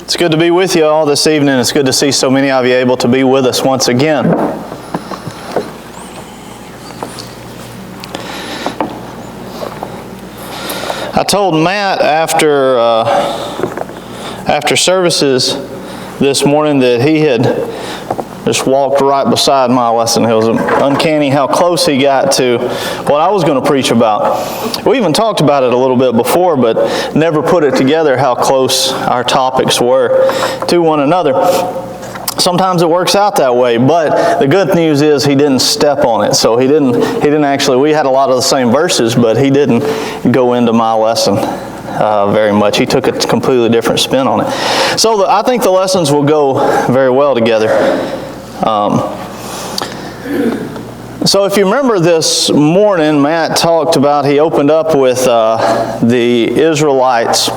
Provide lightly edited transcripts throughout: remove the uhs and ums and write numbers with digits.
It's good to be with you all this evening. It's good to see so many of you able to be with us once again. I told Matt after services this morning that he had just walked right beside my lesson. It was uncanny how close he got to what I was going to preach about. We even talked about it a little bit before, but never put it together how close our topics were to one another. Sometimes it works out that way, but the good news is he didn't step on it. So he didn't actually, we had a lot of the same verses, but he didn't go into my lesson very much. He took a completely different spin on it. So I think the lessons will go very well together. So if you remember this morning, Matt talked about, he opened up with the Israelites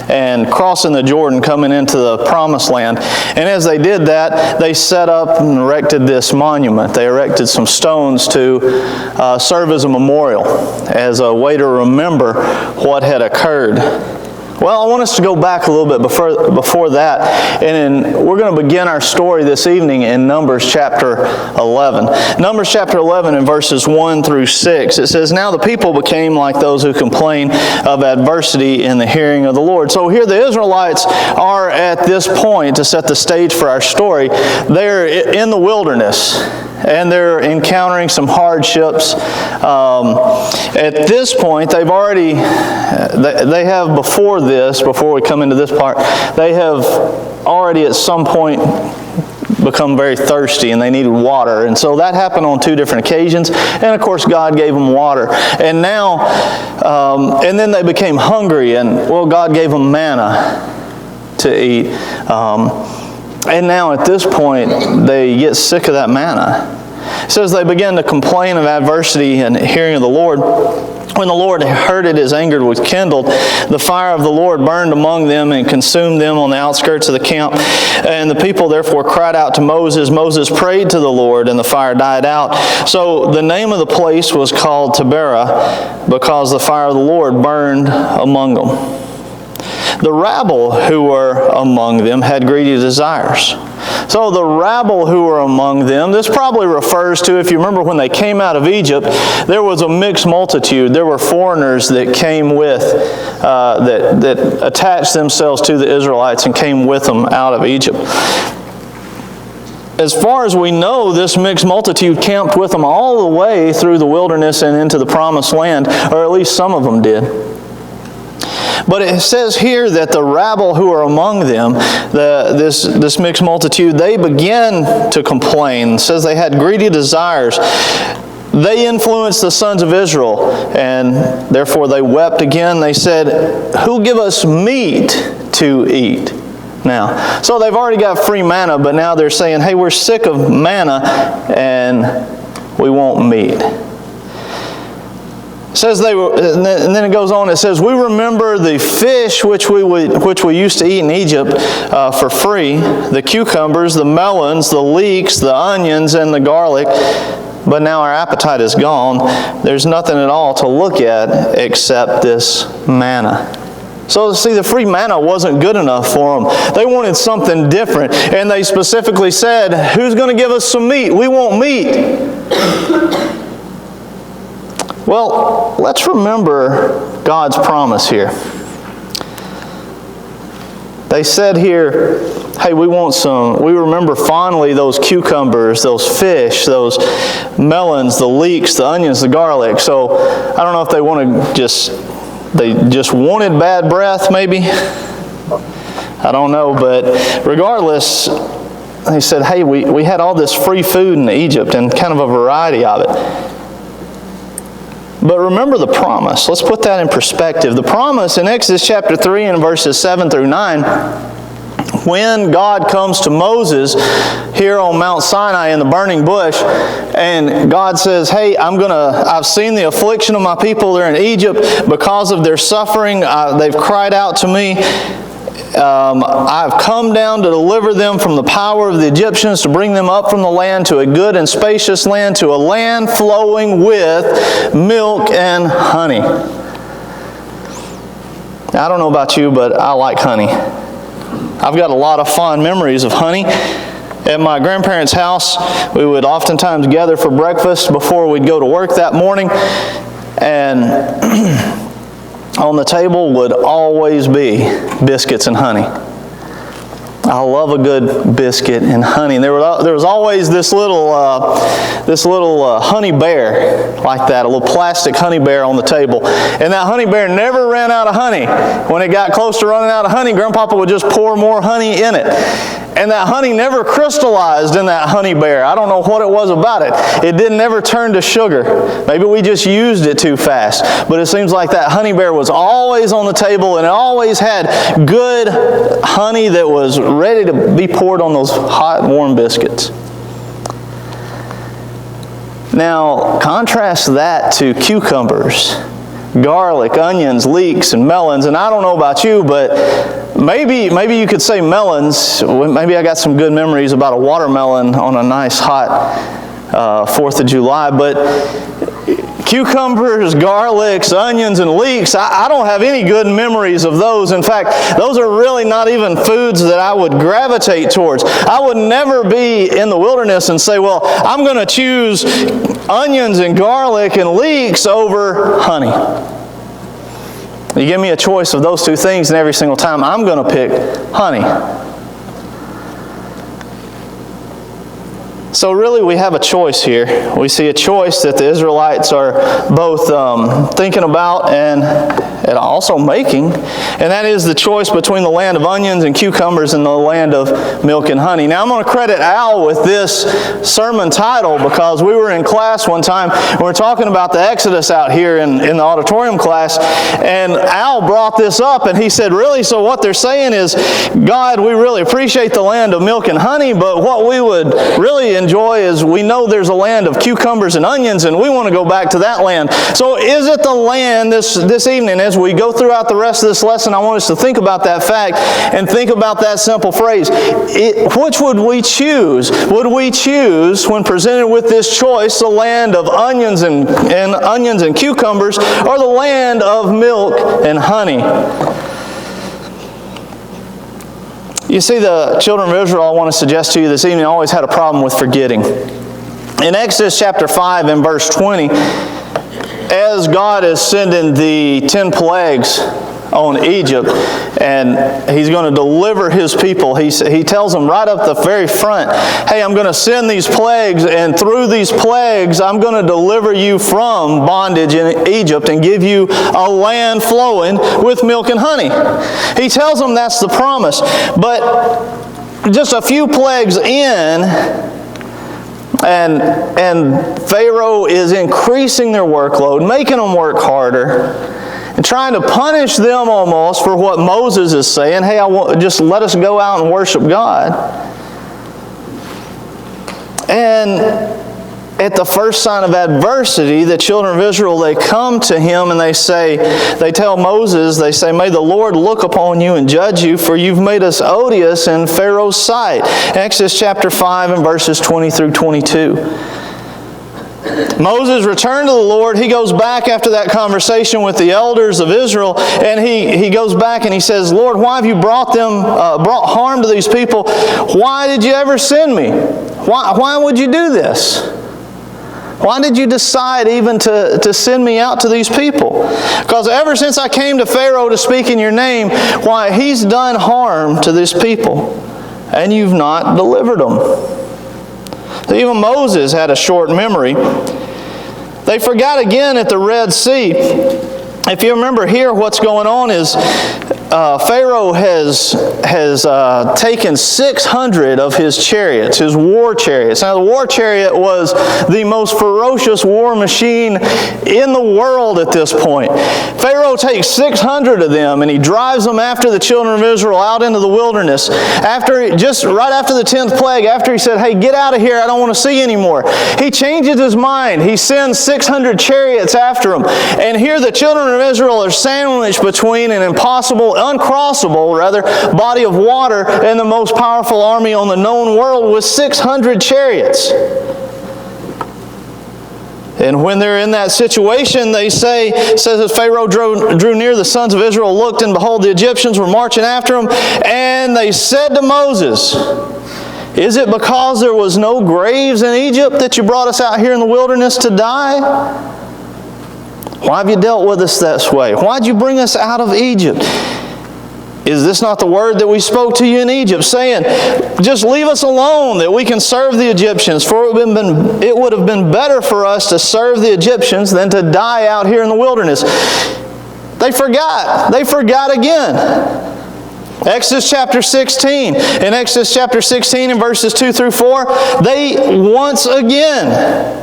and crossing the Jordan, coming into the Promised Land. And as they did that, they set up and erected this monument. They erected some stones to serve as a memorial, as a way to remember what had occurred. Well, I want us to go back a little bit before that, and we're going to begin our story this evening in Numbers chapter 11. Numbers chapter 11 in verses 1 through 6. It says, "Now the people became like those who complain of adversity in the hearing of the Lord." So here the Israelites are at this point, to set the stage for our story. They're in the wilderness, and they're encountering some hardships. At this point, they have before we come into this part, they have already at some point become very thirsty and they needed water. And so that happened on two different occasions. And of course, God gave them water. And now, and then they became hungry, and well, God gave them manna to eat. And now at this point, they get sick of that manna. It says they began to complain of adversity and hearing of the Lord. When the Lord heard it, his anger was kindled. The fire of the Lord burned among them and consumed them on the outskirts of the camp. And the people therefore cried out to Moses. Moses prayed to the Lord, and the fire died out. So the name of the place was called Taberah, because the fire of the Lord burned among them. The rabble who were among them had greedy desires. So the rabble who were among them, this probably refers to, if you remember when they came out of Egypt, there was a mixed multitude. There were foreigners that came with, that attached themselves to the Israelites and came with them out of Egypt. As far as we know, this mixed multitude camped with them all the way through the wilderness and into the Promised Land, or at least some of them did. But it says here that the rabble who are among them, this mixed multitude, they began to complain. It says they had greedy desires. They influenced the sons of Israel, and therefore they wept again. They said, "Who'll give us meat to eat?" Now, so they've already got free manna, but now they're saying, "Hey, we're sick of manna, and we want meat." It says and then it goes on. It says, "We remember the fish which we used to eat in Egypt for free, the cucumbers, the melons, the leeks, the onions, and the garlic. But now our appetite is gone. There's nothing at all to look at except this manna." So see, the free manna wasn't good enough for them. They wanted something different, and they specifically said, "Who's going to give us some meat? We want meat." Well, let's remember God's promise here. They said here, "Hey, we remember fondly those cucumbers, those fish, those melons, the leeks, the onions, the garlic." So I don't know if they just wanted bad breath, maybe. I don't know, but regardless, they said, "Hey, we had all this free food in Egypt, and kind of a variety of it." But remember the promise. Let's put that in perspective. The promise in Exodus chapter 3 and verses 7 through 9, when God comes to Moses here on Mount Sinai in the burning bush, and God says, "Hey, I've seen the affliction of my people. They're in Egypt because of their suffering. They've cried out to me. I've come down to deliver them from the power of the Egyptians, to bring them up from the land to a good and spacious land, to a land flowing with milk and honey." I don't know about you, but I like honey. I've got a lot of fond memories of honey. At my grandparents' house, we would oftentimes gather for breakfast before we'd go to work that morning, and on the table would always be biscuits and honey. I love a good biscuit and honey. And there was always this little honey bear like that, a little plastic honey bear on the table. And that honey bear never ran out of honey. When it got close to running out of honey, Grandpapa would just pour more honey in it. And that honey never crystallized in that honey bear. I don't know what it was about it. It didn't ever turn to sugar. Maybe we just used it too fast. But it seems like that honey bear was always on the table, and it always had good honey that was ready to be poured on those hot, warm biscuits. Now, contrast that to cucumbers, garlic, onions, leeks, and melons. And I don't know about you, but maybe you could say melons. Maybe I got some good memories about a watermelon on a nice hot 4th of July. But cucumbers, garlics, onions, and leeks, I don't have any good memories of those. In fact, those are really not even foods that I would gravitate towards. I would never be in the wilderness and say, well, I'm going to choose onions and garlic and leeks over honey. You give me a choice of those two things, and every single time I'm going to pick honey. So really we have a choice here. We see a choice that the Israelites are both thinking about and also making, and that is the choice between the land of onions and cucumbers and the land of milk and honey. Now I'm going to credit Al with this sermon title because we were in class one time and we were talking about the Exodus out here in the auditorium class, and Al brought this up and he said, really, so what they're saying is, God, we really appreciate the land of milk and honey, but what we would really enjoy is we know there's a land of cucumbers and onions, and we want to go back to that land. So is it the land this evening, as we go throughout the rest of this lesson, I want us to think about that fact and think about that simple phrase. Which would we choose? Would we choose, when presented with this choice, the land of onions and cucumbers, or the land of milk and honey? You see, the children of Israel, I want to suggest to you this evening, always had a problem with forgetting. In Exodus chapter 5 and verse 20, as God is sending the 10 plagues on Egypt, and He's going to deliver His people, He tells them right up the very front, hey, I'm going to send these plagues, and through these plagues, I'm going to deliver you from bondage in Egypt and give you a land flowing with milk and honey. He tells them that's the promise. But just a few plagues in, and Pharaoh is increasing their workload, making them work harder, and trying to punish them almost for what Moses is saying. Hey, just let us go out and worship God. And at the first sign of adversity, the children of Israel, they come to him and they tell Moses, they say, may the Lord look upon you and judge you, for you've made us odious in Pharaoh's sight. Exodus chapter 5 and verses 20 through 22. Moses returned to the Lord. He goes back after that conversation with the elders of Israel, and he goes back and he says, Lord, why have you brought harm to these people? Why did you ever send me? Why would you do this? Why did you decide even to send me out to these people? Because ever since I came to Pharaoh to speak in your name, why, he's done harm to this people, and you've not delivered them. Even Moses had a short memory. They forgot again at the Red Sea. If you remember here, what's going on is Pharaoh has taken 600 of his chariots, his war chariots. Now, the war chariot was the most ferocious war machine in the world at this point. Pharaoh takes 600 of them, and he drives them after the children of Israel out into the wilderness. Just right after the 10th plague, after he said, hey, get out of here, I don't want to see you anymore, he changes his mind. He sends 600 chariots after them. And here the children of Israel are sandwiched between an uncrossable body of water and the most powerful army on the known world with 600 chariots. And when they're in that situation, it says as Pharaoh drew near, the sons of Israel looked, and behold, the Egyptians were marching after them. And they said to Moses, is it because there was no graves in Egypt that you brought us out here in the wilderness to die? Why have you dealt with us this way? Why did you bring us out of Egypt? Is this not the word that we spoke to you in Egypt, saying, just leave us alone that we can serve the Egyptians? For it would have been better for us to serve the Egyptians than to die out here in the wilderness. They forgot. They forgot again. Exodus chapter 16. In Exodus chapter 16 in verses 2 through 4, they once again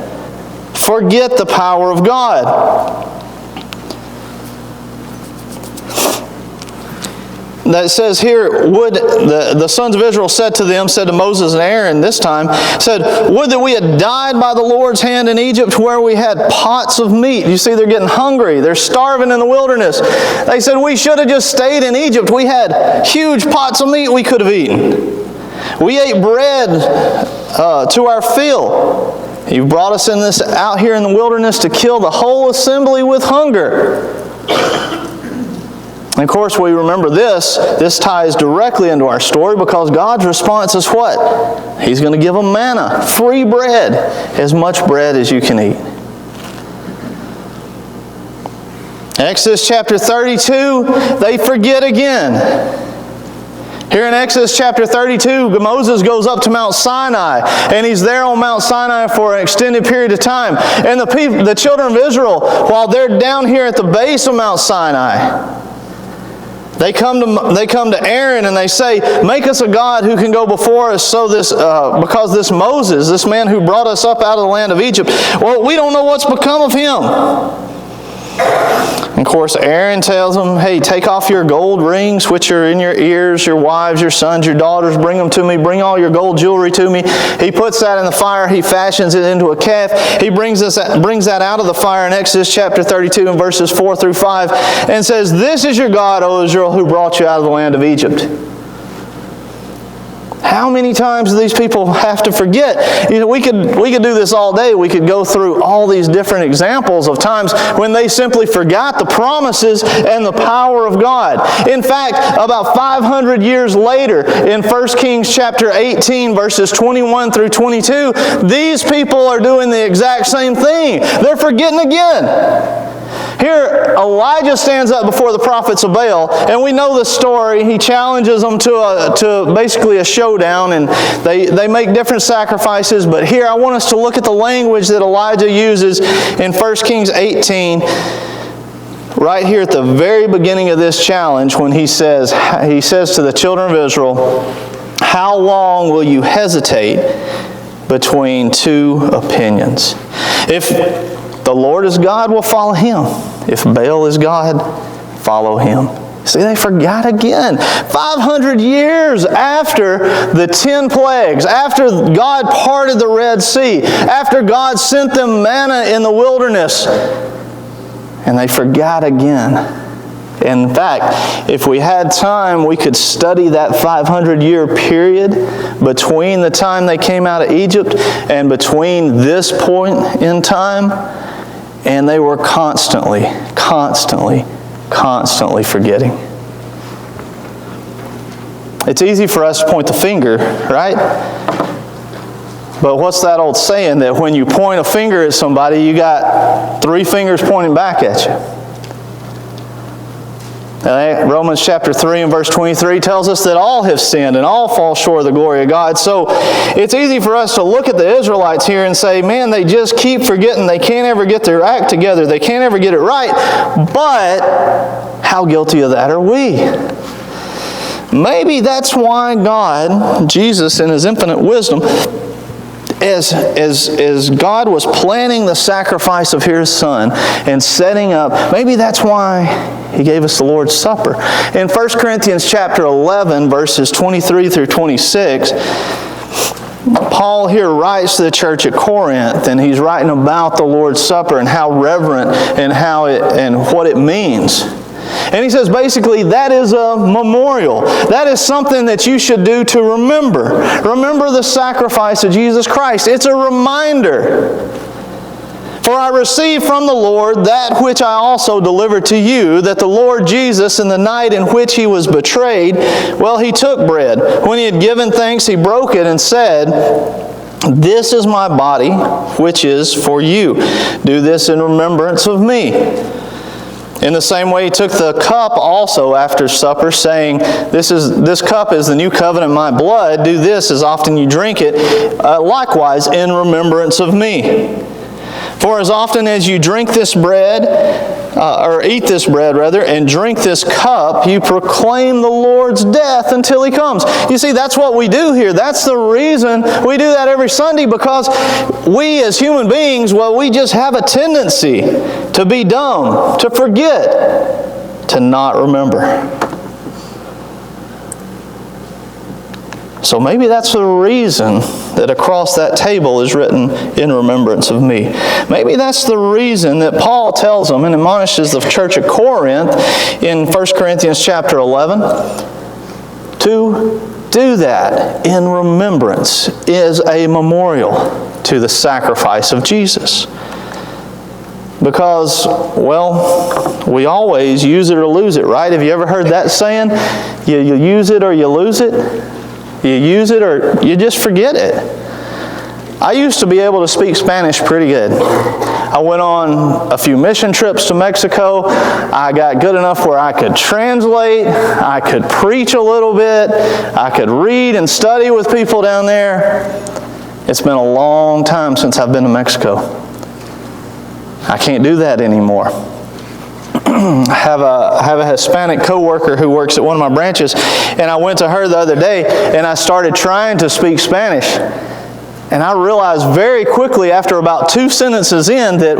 forget the power of God. That says here, would the sons of Israel said to Moses and Aaron this time, said, would that we had died by the Lord's hand in Egypt, where we had pots of meat. You see, they're getting hungry. They're starving in the wilderness. They said, we should have just stayed in Egypt. We had huge pots of meat we could have eaten. We ate bread to our fill. You brought us out here in the wilderness to kill the whole assembly with hunger. And of course, we remember this. This ties directly into our story, because God's response is what? He's going to give them manna, free bread, as much bread as you can eat. Exodus chapter 32, they forget again. Here in Exodus chapter 32, Moses goes up to Mount Sinai, and he's there on Mount Sinai for an extended period of time. And the children of Israel, while they're down here at the base of Mount Sinai, they come to Aaron and they say, make us a God who can go before us, because this Moses, this man who brought us up out of the land of Egypt, well, we don't know what's become of him. And of course, Aaron tells them, hey, take off your gold rings, which are in your ears, your wives, your sons, your daughters, bring them to me, bring all your gold jewelry to me. He puts that in the fire, he fashions it into a calf. He brings that out of the fire in Exodus chapter 32 and verses 4 through 5, and says, this is your God, O Israel, who brought you out of the land of Egypt. How many times do these people have to forget? You know, we could do this all day. We could go through all these different examples of times when they simply forgot the promises and the power of God. In fact, about 500 years later, in 1 Kings chapter 18, verses 21 through 22, these people are doing the exact same thing. They're forgetting again. Here, Elijah stands up before the prophets of Baal, and we know the story. He challenges them to basically a showdown, and they make different sacrifices. But here, I want us to look at the language that Elijah uses in 1 Kings 18, right here at the very beginning of this challenge, when he says to the children of Israel, how long will you hesitate between two opinions? If the Lord is God, we'll follow Him. If Baal is God, follow him. See, they forgot again. 500 years after the 10 plagues, after God parted the Red Sea, after God sent them manna in the wilderness, and they forgot again. In fact, if we had time, we could study that 500-year period between the time they came out of Egypt and between this point in time. And they were constantly forgetting. It's easy for us to point the finger, right? But what's that old saying that when you point a finger at somebody, you got 3 fingers pointing back at you? Romans chapter 3 and verse 23 tells us that all have sinned and all fall short of the glory of God. So it's easy for us to look at the Israelites here and say, man, they just keep forgetting. They can't ever get their act together. They can't ever get it right. But how guilty of that are we? Maybe that's why God, Jesus in His infinite wisdom, as God was planning the sacrifice of His Son and setting up, maybe that's why He gave us the Lord's Supper. In 1 Corinthians chapter 11, verses 23 through 26, Paul here writes to the church at Corinth, and he's writing about the Lord's Supper and how reverent and what it means. And he says basically that is a memorial. That is something that you should do to remember. Remember the sacrifice of Jesus Christ. It's a reminder. For For I received from the Lord that which I also delivered to you, that the Lord Jesus, in the night in which he was betrayed, he took bread. When he had given thanks, he broke it and said, This is my body, which is for you. Do this in remembrance of me. In the same way, he took the cup also after supper, saying, This cup is the new covenant in my blood. Do this as often you drink it, likewise in remembrance of me. For as often as you drink this bread, or eat this bread rather, and drink this cup, you proclaim the Lord's death until he comes. You see, that's what we do here. That's the reason we do that every Sunday, because we as human beings, we just have a tendency to be dumb, to forget, to not remember. So maybe that's the reason that across that table is written, in remembrance of me. Maybe that's the reason that Paul tells them and admonishes the church at Corinth in 1 Corinthians chapter 11 to do that in remembrance, is a memorial to the sacrifice of Jesus. Because, we always use it or lose it, right? Have you ever heard that saying? You use it or you lose it? You use it or you just forget it. I used to be able to speak Spanish pretty good. I went on a few mission trips to Mexico. I got good enough where I could translate, I could preach a little bit, I could read and study with people down there. It's been a long time since I've been to Mexico. I can't do that anymore. I have a Hispanic coworker who works at one of my branches, and I went to her the other day and I started trying to speak Spanish. And I realized very quickly after about 2 sentences in that,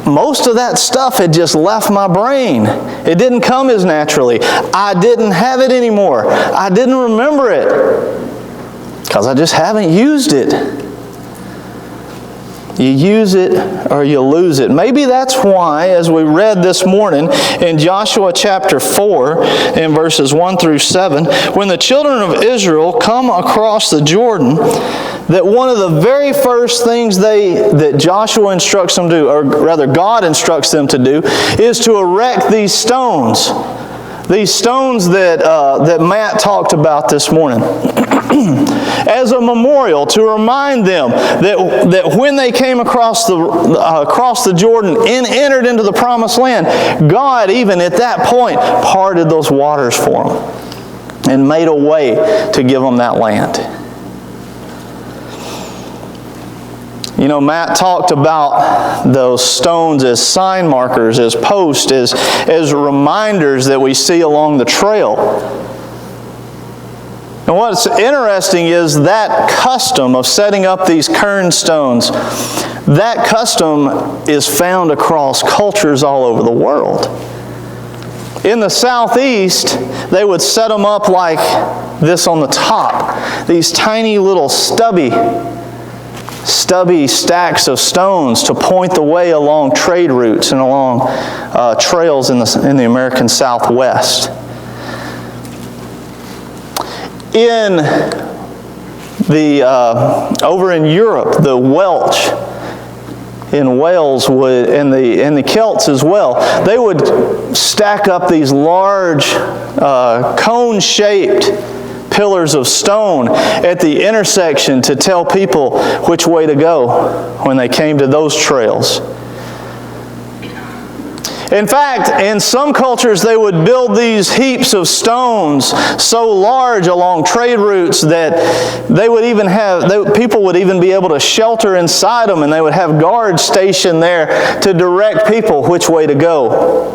most of that stuff had just left my brain. It didn't come as naturally. I didn't have it anymore. I didn't remember it because I just haven't used it. You use it or you lose it. Maybe that's why, as we read this morning in Joshua chapter 4, in verses 1 through 7, when the children of Israel come across the Jordan, that one of the very first things that Joshua instructs them to do, or rather God instructs them to do, is to erect these stones. These stones that Matt talked about this morning. As a memorial, to remind them that when they came across the Jordan and entered into the promised land, God, even at that point, parted those waters for them and made a way to give them that land. Matt talked about those stones as sign markers, as posts, as reminders that we see along the trail. And what's interesting is that custom of setting up these kern stones, that custom is found across cultures all over the world. In the southeast, they would set them up like this on the top. These tiny little stubby stacks of stones to point the way along trade routes and along trails in the American Southwest. Over in Europe, the Welsh in Wales would, and the Celts as well, they would stack up these large cone-shaped pillars of stone at the intersection to tell people which way to go when they came to those trails. In fact, in some cultures they would build these heaps of stones so large along trade routes that people would even be able to shelter inside them, and they would have guards stationed there to direct people which way to go.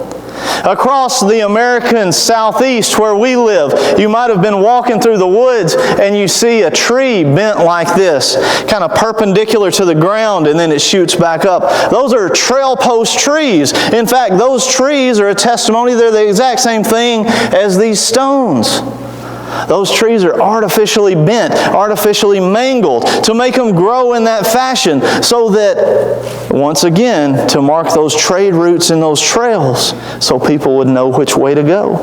Across the American Southeast where we live, you might have been walking through the woods and you see a tree bent like this, kind of perpendicular to the ground, and then it shoots back up. Those are trail post trees. In fact, those trees are a testimony. They're the exact same thing as these stones. Those trees are artificially bent, artificially mangled to make them grow in that fashion so that, once again, to mark those trade routes and those trails so people would know which way to go.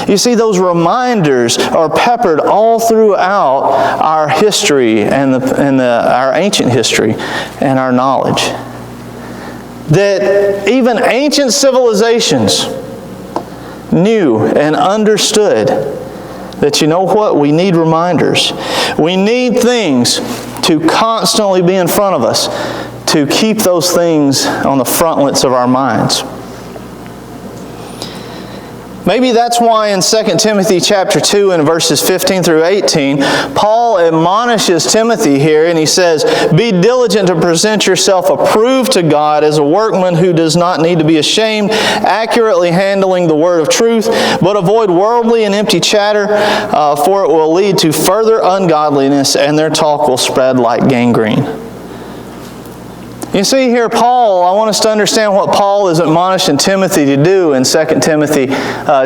You see, those reminders are peppered all throughout our history and our ancient history and our knowledge. that even ancient civilizations knew and understood that, you know what, we need reminders. We need things to constantly be in front of us, to keep those things on the frontlets of our minds. Maybe that's why in 2 Timothy chapter 2 and verses 15 through 18, Paul admonishes Timothy here, and he says, "Be diligent to present yourself approved to God as a workman who does not need to be ashamed, accurately handling the word of truth, but avoid worldly and empty chatter, for it will lead to further ungodliness, and their talk will spread like gangrene." You see here, Paul, I want us to understand what Paul is admonishing Timothy to do in 2 Timothy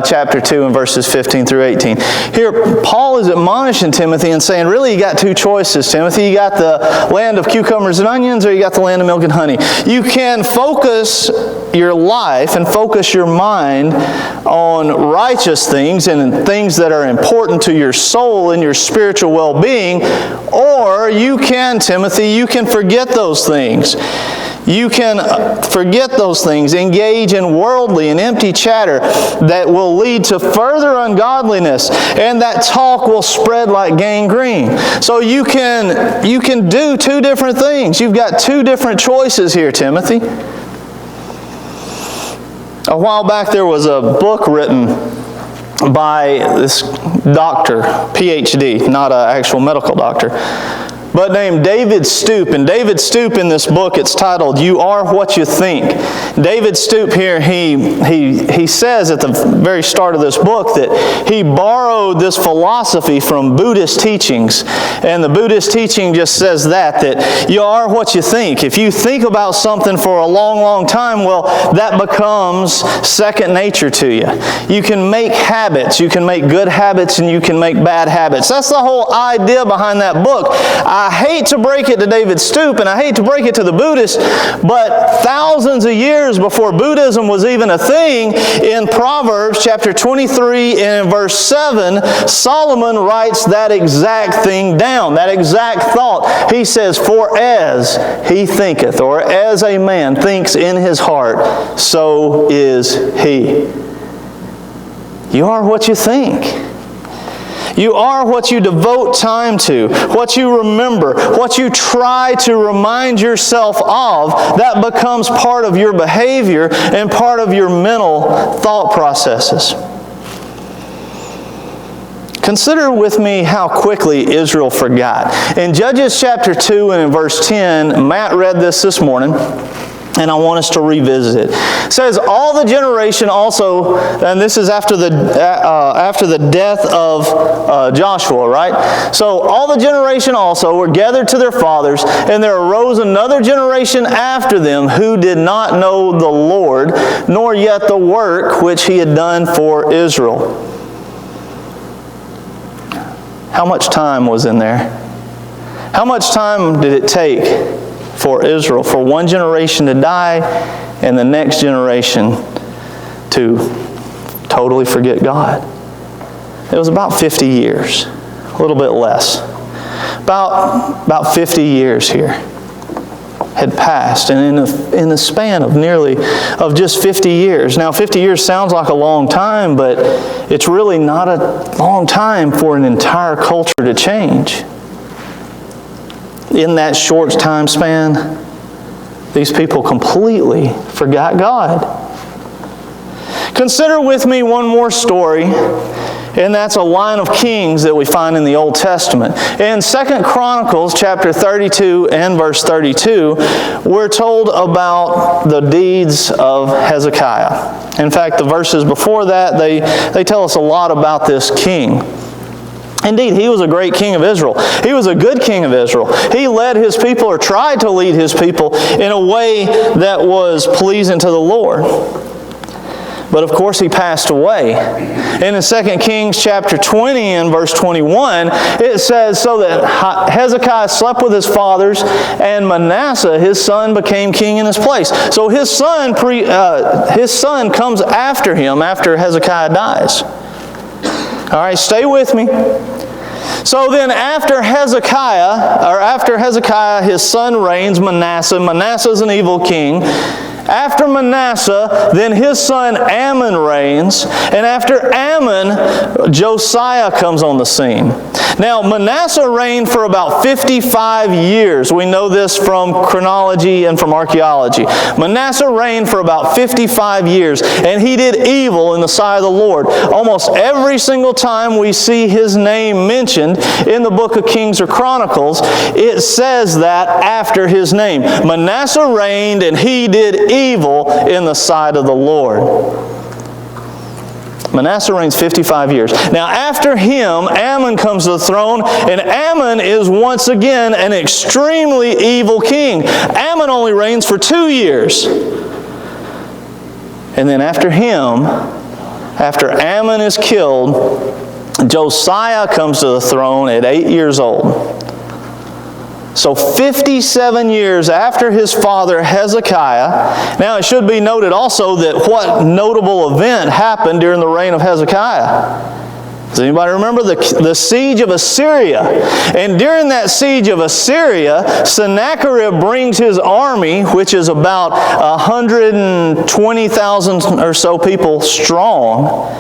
chapter 2 and verses 15 through 18. Here, Paul is admonishing Timothy and saying, really, you got two choices, Timothy. You got the land of cucumbers and onions, or you got the land of milk and honey. You can focus your life and focus your mind on righteous things and things that are important to your soul and your spiritual well-being, or you can, Timothy, you can forget those things. You can forget those things, engage in worldly and empty chatter that will lead to further ungodliness, and that talk will spread like gangrene. So you can do two different things. You've got two different choices here, Timothy. A while back there was a book written by this doctor, PhD, not an actual medical doctor, but named David Stuart. And David Stuart, in this book, it's titled, "You Are What You Think." David Stuart here, he says at the very start of this book that he borrowed this philosophy from Buddhist teachings. And the Buddhist teaching just says that you are what you think. If you think about something for a long, long time, well, that becomes second nature to you. You can make habits. You can make good habits and you can make bad habits. That's the whole idea behind that book. I hate to break it to David Stuart, and I hate to break it to the Buddhists, but thousands of years before Buddhism was even a thing, in Proverbs chapter 23 and verse 7, Solomon writes that exact thing down, that exact thought. He says, "For as he thinketh," or as a man thinks in his heart, so is he. You are what you think. You are what you devote time to, what you remember, what you try to remind yourself of. That becomes part of your behavior and part of your mental thought processes. Consider with me how quickly Israel forgot. In Judges chapter 2 and in verse 10, Matt read this morning, and I want us to revisit it. It says, "All the generation also," and this is after the death of Joshua, right? "So all the generation also were gathered to their fathers, and there arose another generation after them who did not know the Lord, nor yet the work which he had done for Israel." How much time was in there? How much time did it take for Israel, for one generation to die and the next generation to totally forget God? It was about 50 years, a little bit less. About 50 years here had passed, and in the span of just 50 years. Now, 50 years sounds like a long time, but it's really not a long time for an entire culture to change. In that short time span, these people completely forgot God. Consider with me one more story, and that's a line of kings that we find in the Old Testament. In 2 Chronicles chapter 32 and verse 32, we're told about the deeds of Hezekiah. In fact, the verses before that, they tell us a lot about this king. Indeed, he was a great king of Israel. He was a good king of Israel. He led his people, or tried to lead his people, in a way that was pleasing to the Lord. But of course, he passed away. And in 2 Kings chapter 20 and verse 21, it says, "So that Hezekiah slept with his fathers, and Manasseh, his son, became king in his place." So his son comes after him, after Hezekiah dies. All right, stay with me. So then after Hezekiah, his son reigns, Manasseh. Manasseh is an evil king. After Manasseh, then his son Amon reigns, and after Amon, Josiah comes on the scene. Now, Manasseh reigned for about 55 years. We know this from chronology and from archaeology. Manasseh reigned for about 55 years, and he did evil in the sight of the Lord. Almost every single time we see his name mentioned in the book of Kings or Chronicles, it says that after his name. Manasseh reigned, and he did evil in the sight of the Lord. Manasseh reigns 55 years. Now after him, Amon comes to the throne, and Amon is once again an extremely evil king. Amon only reigns for 2 years. And then after him, after Amon is killed, Josiah comes to the throne at 8 years old. So 57 years after his father Hezekiah. Now it should be noted also that what notable event happened during the reign of Hezekiah? Does anybody remember the siege of Assyria? And during that siege of Assyria, Sennacherib brings his army, which is about 120,000 or so people strong.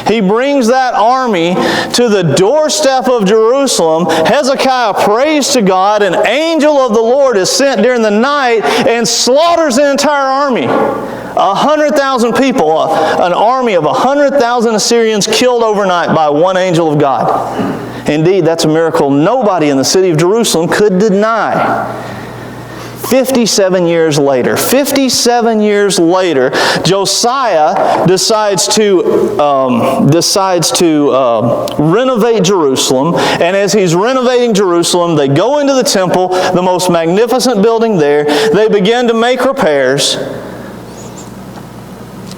He brings that army to the doorstep of Jerusalem. Hezekiah prays to God. An angel of the Lord is sent during the night and slaughters the entire army. 100,000 people, an army of 100,000 Assyrians killed overnight by one angel of God. Indeed, that's a miracle nobody in the city of Jerusalem could deny. 57 years later, Josiah decides to renovate Jerusalem. And as he's renovating Jerusalem, they go into the temple, the most magnificent building there. They begin to make repairs.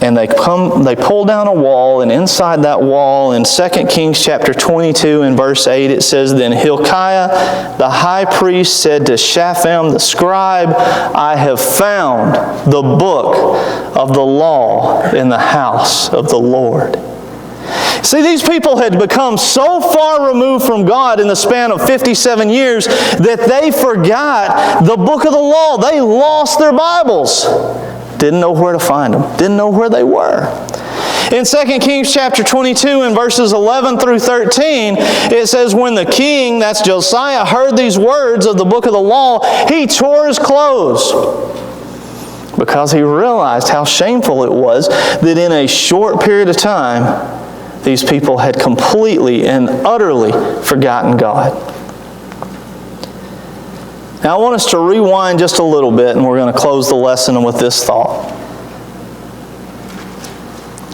And they pull down a wall, and inside that wall, in 2 Kings chapter 22 and verse 8, it says, Then Hilkiah the high priest said to Shaphan the scribe, I have found the book of the law in the house of the Lord. See, these people had become so far removed from God in the span of 57 years that they forgot the book of the law. They lost their Bibles. Didn't know where to find them. Didn't know where they were. In 2 Kings chapter 22 and verses 11 through 13, it says, When the king, that's Josiah, heard these words of the book of the law, he tore his clothes, because he realized how shameful it was that in a short period of time, these people had completely and utterly forgotten God. Now I want us to rewind just a little bit, and we're going to close the lesson with this thought.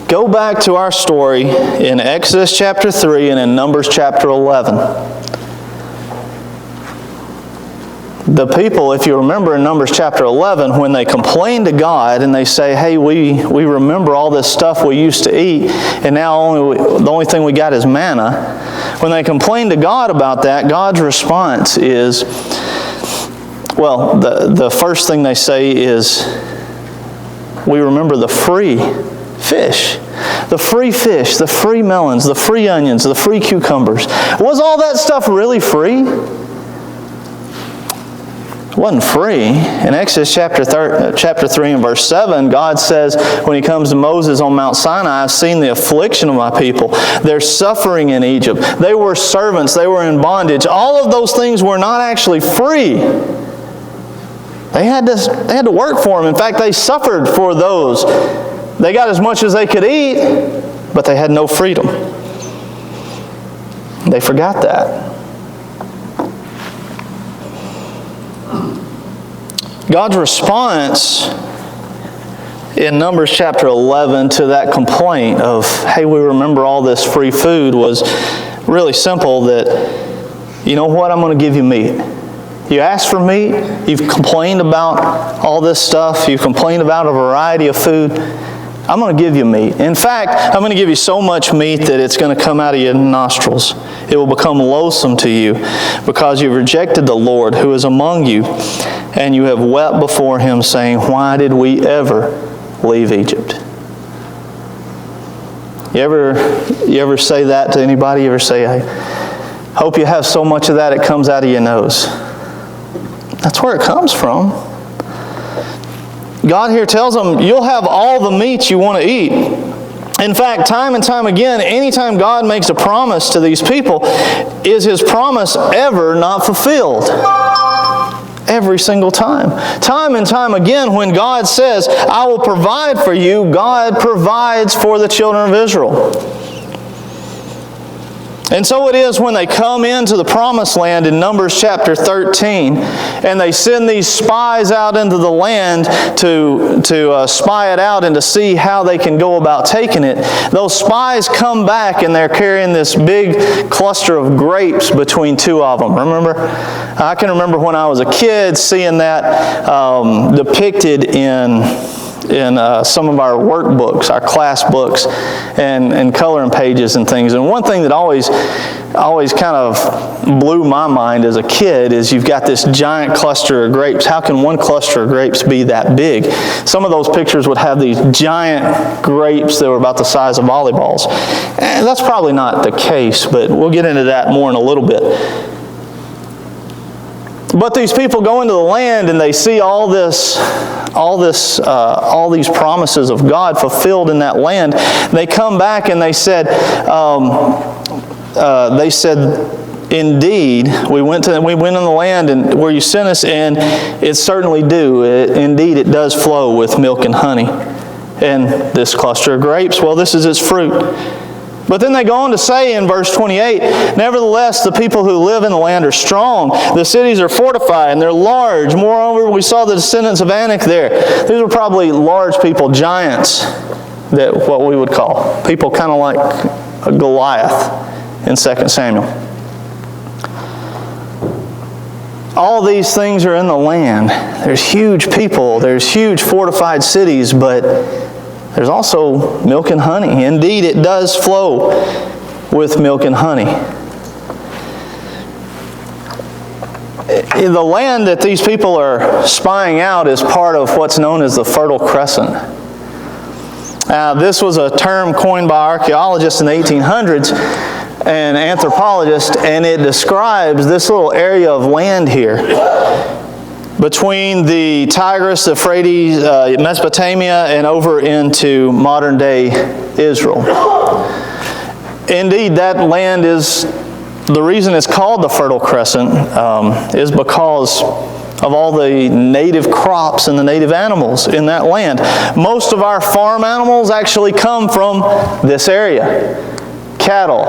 Go back to our story in Exodus chapter 3 and in Numbers chapter 11. The people, if you remember in Numbers chapter 11, when they complain to God and they say, hey, we remember all this stuff we used to eat, and now the only thing we got is manna. When they complain to God about that, God's response is, well, the first thing they say is, we remember the free fish. The free fish, the free melons, the free onions, the free cucumbers. Was all that stuff really free? It wasn't free. In Exodus chapter 3 and verse 7, God says, when He comes to Moses on Mount Sinai, I've seen the affliction of my people. They're suffering in Egypt. They were servants. They were in bondage. All of those things were not actually free. They had to work for them. In fact, they suffered for those. They got as much as they could eat, but they had no freedom. They forgot that. God's response in Numbers chapter 11 to that complaint of, hey, we remember all this free food, was really simple, that, you know what, I'm going to give you meat. You asked for meat, you've complained about all this stuff, you've complained about a variety of food, I'm going to give you meat. In fact, I'm going to give you so much meat that it's going to come out of your nostrils. It will become loathsome to you because you've rejected the Lord who is among you, and you have wept before Him, saying, why did we ever leave Egypt? You ever say that to anybody? You ever say, I hope you have so much of that it comes out of your nose? That's where it comes from. God here tells them, you'll have all the meat you want to eat. In fact, time and time again, anytime God makes a promise to these people, is His promise ever not fulfilled? Every single time. Time and time again, when God says, I will provide for you, God provides for the children of Israel. And so it is when they come into the promised land in Numbers chapter 13, and they send these spies out into the land to spy it out and to see how they can go about taking it. Those spies come back and they're carrying this big cluster of grapes between two of them. Remember? I can remember when I was a kid seeing that depicted in some of our workbooks, our class books, and coloring pages and things. And one thing that always kind of blew my mind as a kid is you've got this giant cluster of grapes. How can one cluster of grapes be that big? Some of those pictures would have these giant grapes that were about the size of volleyballs. And that's probably not the case, but we'll get into that more in a little bit. But these people go into the land and they see all these promises of God fulfilled in that land. They come back and they said, indeed, we went in the land and where you sent us, and it certainly do. Indeed, it does flow with milk and honey. And this cluster of grapes, well, this is its fruit. But then they go on to say in verse 28, nevertheless, the people who live in the land are strong. The cities are fortified and they're large. Moreover, we saw the descendants of Anak there. These were probably large people, giants, that what we would call. People kind of like a Goliath in 2 Samuel. All these things are in the land. There's huge people. There's huge fortified cities, but there's also milk and honey. Indeed, it does flow with milk and honey. The land that these people are spying out is part of what's known as the Fertile Crescent. This was a term coined by archaeologists in the 1800s and anthropologists, and it describes this little area of land here between the Tigris, the Euphrates, Mesopotamia, and over into modern-day Israel. Indeed, that land is, the reason it's called the Fertile Crescent is because of all the native crops and the native animals in that land. Most of our farm animals actually come from this area. Cattle,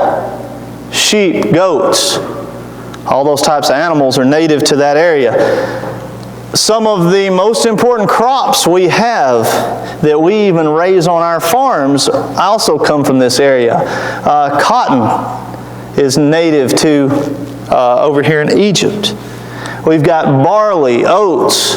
sheep, goats, all those types of animals are native to that area. Some of the most important crops we have that we even raise on our farms also come from this area. Cotton is native to over here in Egypt. We've got barley, oats,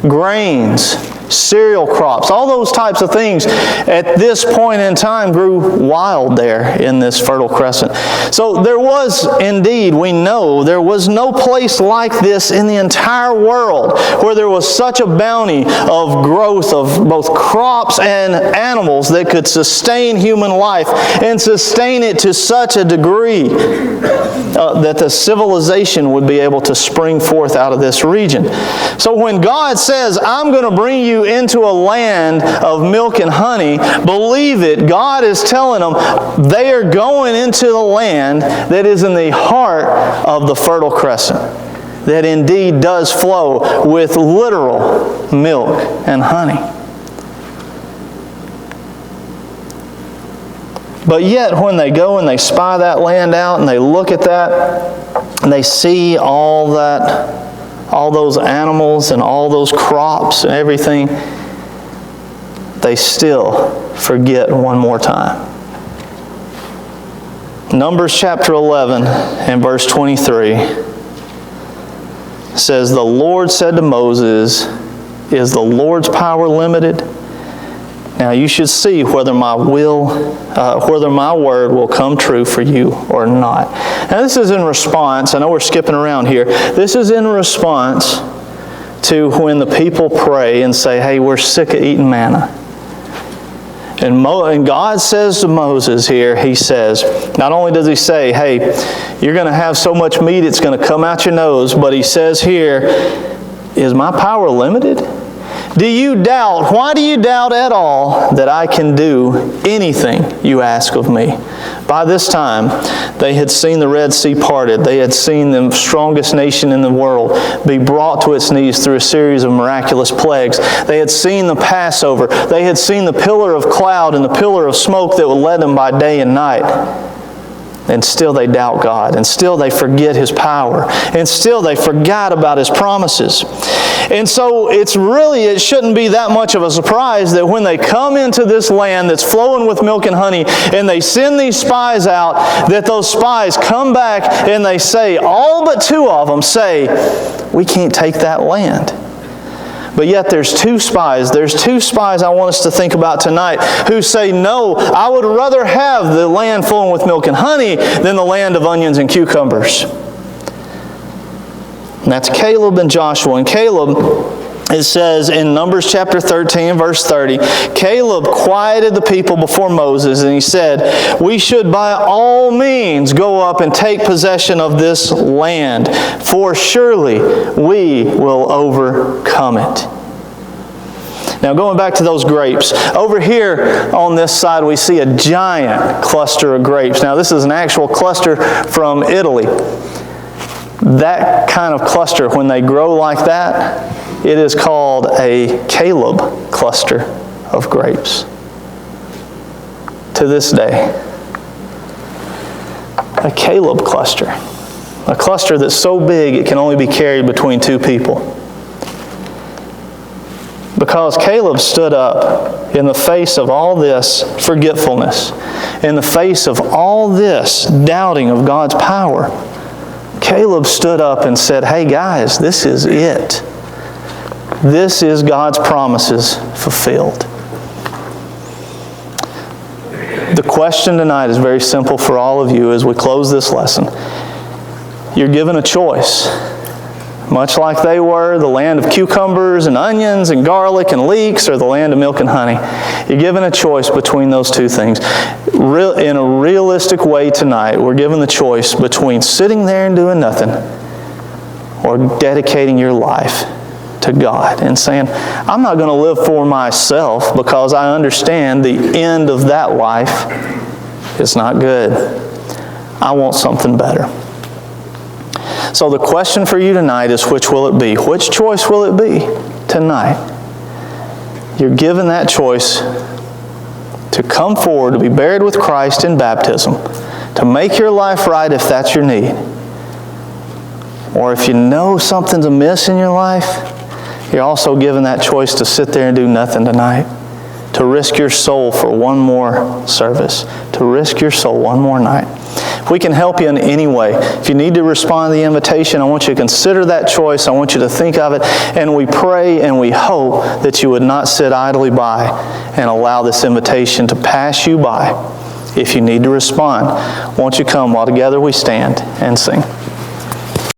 grains, cereal crops, all those types of things at this point in time grew wild there in this Fertile Crescent. So there was indeed, we know, there was no place like this in the entire world where there was such a bounty of growth of both crops and animals that could sustain human life and sustain it to such a degree that the civilization would be able to spring forth out of this region. So when God says, I'm going to bring you into a land of milk and honey, believe it. God is telling them they are going into the land that is in the heart of the Fertile Crescent, that indeed does flow with literal milk and honey. But yet when they go and they spy that land out and they look at that and they see all those animals and all those crops and everything, they still forget one more time. Numbers chapter 11 and verse 23 says, the Lord said to Moses, is the Lord's power limited? Now you should see whether my word will come true for you or not. Now this is in response, I know we're skipping around here, this is in response to when the people pray and say, hey, we're sick of eating manna. And God says to Moses here, He says, not only does He say, hey, you're going to have so much meat it's going to come out your nose, but He says here, is my power limited? Do you doubt? Why do you doubt at all that I can do anything you ask of me? By this time, they had seen the Red Sea parted. They had seen the strongest nation in the world be brought to its knees through a series of miraculous plagues. They had seen the Passover. They had seen the pillar of cloud and the pillar of smoke that would lead them by day and night. And still they doubt God. And still they forget His power. And still they forgot about His promises. And so it shouldn't be that much of a surprise that when they come into this land that's flowing with milk and honey, and they send these spies out, that those spies come back and they say, all but 2 of them say, we can't take that land. But yet there's 2 spies. There's 2 spies I want us to think about tonight who say, no, I would rather have the land flowing with milk and honey than the land of onions and cucumbers. And that's Caleb and Joshua. And Caleb, it says in Numbers chapter 13, verse 30, Caleb quieted the people before Moses, and he said, we should by all means go up and take possession of this land, for surely we will overcome it. Now going back to those grapes, over here on this side we see a giant cluster of grapes. Now this is an actual cluster from Italy. That kind of cluster, when they grow like that, it is called a Caleb cluster of grapes. To this day. A Caleb cluster. A cluster that's so big it can only be carried between 2 people. Because Caleb stood up in the face of all this forgetfulness, in the face of all this doubting of God's power, Caleb stood up and said, hey guys, this is it. This is God's promises fulfilled. The question tonight is very simple for all of you as we close this lesson. You're given a choice. Much like they were, the land of cucumbers and onions and garlic and leeks, or the land of milk and honey. You're given a choice between those 2 things. In a realistic way tonight, we're given the choice between sitting there and doing nothing or dedicating your life to God and saying, I'm not going to live for myself because I understand the end of that life is not good. I want something better. So the question for you tonight is, which will it be? Which choice will it be tonight? You're given that choice to come forward, to be buried with Christ in baptism, to make your life right if that's your need. Or if you know something's amiss in your life, you're also given that choice to sit there and do nothing tonight. To risk your soul for one more service. To risk your soul one more night. If we can help you in any way, if you need to respond to the invitation, I want you to consider that choice. I want you to think of it. And we pray and we hope that you would not sit idly by and allow this invitation to pass you by. If you need to respond, won't you come while together we stand and sing.